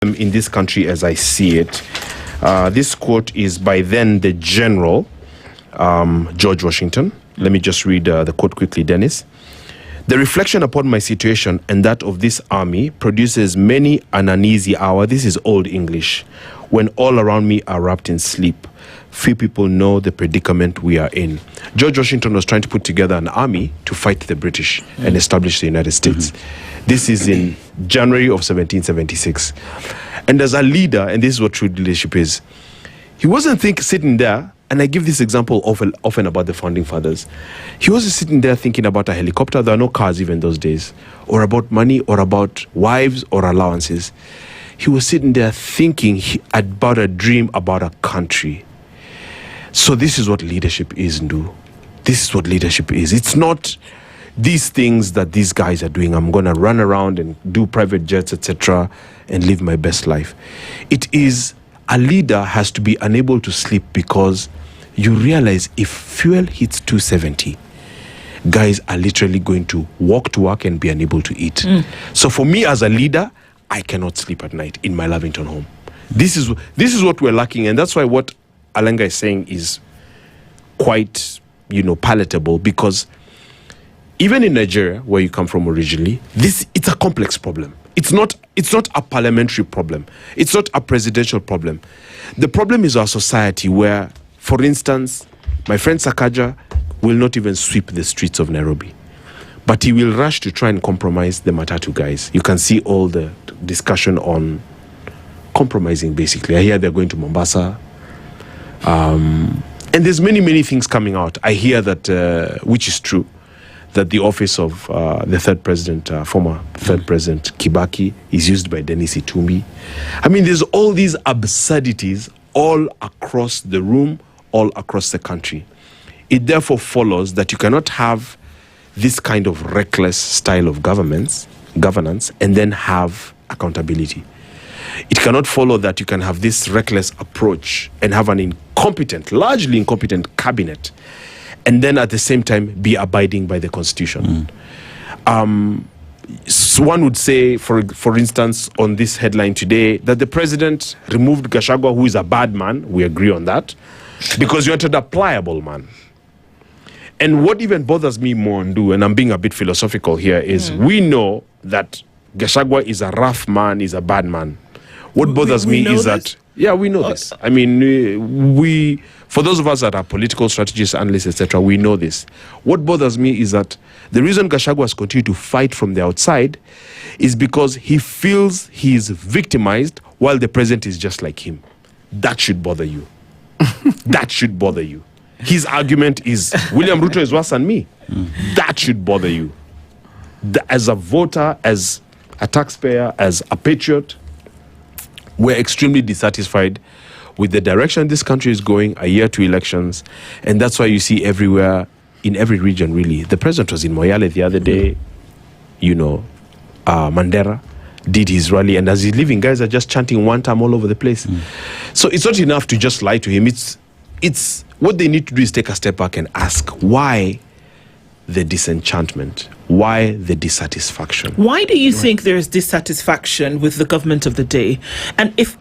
problem in this country as I see it. This quote is by then the General, George Washington. Let me just read the quote quickly, Dennis. The reflection upon my situation and that of this army produces many an uneasy hour. This is Old English. When all around me are wrapped in sleep, few people know the predicament we are in. George Washington was trying to put together an army to fight the British and establish the United States. This is in January of 1776. And as a leader, and this is what true leadership is, he wasn't sitting there, and I give this example often about the founding fathers. He wasn't sitting there thinking about a helicopter. There are no cars even those days, or about money, or about wives, or allowances. He was sitting there thinking about a dream about a country. So this is what leadership is, Ndu. This is what leadership is. It's not these things that these guys are doing. I'm going to run around and do private jets, etc., and live my best life. It is a leader has to be unable to sleep because you realize if fuel hits 270, guys are literally going to walk to work and be unable to eat. So for me as a leader, I cannot sleep at night in my Lavington home. This is what we're lacking, and that's why what Alenga is saying is quite, palatable, because even in Nigeria, where you come from originally, it's a complex problem. It's not a parliamentary problem. It's not a presidential problem. The problem is our society where, for instance, my friend Sakaja will not even sweep the streets of Nairobi, but he will rush to try and compromise the Matatu guys. You can see all the discussion on compromising, basically. I hear they're going to Mombasa. And there's many things coming out. I hear that, which is true, that the office of the third president, former third president Kibaki, is used by Dennis Itumbi. I mean, there's all these absurdities all across the room, all across the country. It therefore follows that you cannot have this kind of reckless style of governance and then have accountability. It cannot follow that you can have this reckless approach and have an largely incompetent cabinet, and then at the same time be abiding by the Constitution. So one would say, for instance, on this headline today, that the president removed Gachagua, who is a bad man. We agree on that, because you wanted a pliable man. And what even bothers me more, Ndu, and I'm being a bit philosophical here, is we know that Gachagua is a rough man, is a bad man. What bothers me is that... Yeah, we know this. I mean, for those of us that are political strategists, analysts, etc., we know this. What bothers me is that the reason Gachagua has continued to fight from the outside is because he feels he is victimized while the president is just like him. That should bother you. That should bother you. His argument is, William Ruto is worse than me. That should bother you. As a voter, as a taxpayer, as a patriot, we're extremely dissatisfied with the direction this country is going, a year to elections. And that's why you see everywhere, in every region, really. The president was in Moyale the other day, Mandera did his rally. And as he's leaving, guys are just chanting one time all over the place. So it's not enough to just lie to him. It's what they need to do is take a step back and ask, why the disenchantment? Why the dissatisfaction? Why do you think there is dissatisfaction with the government of the day? And if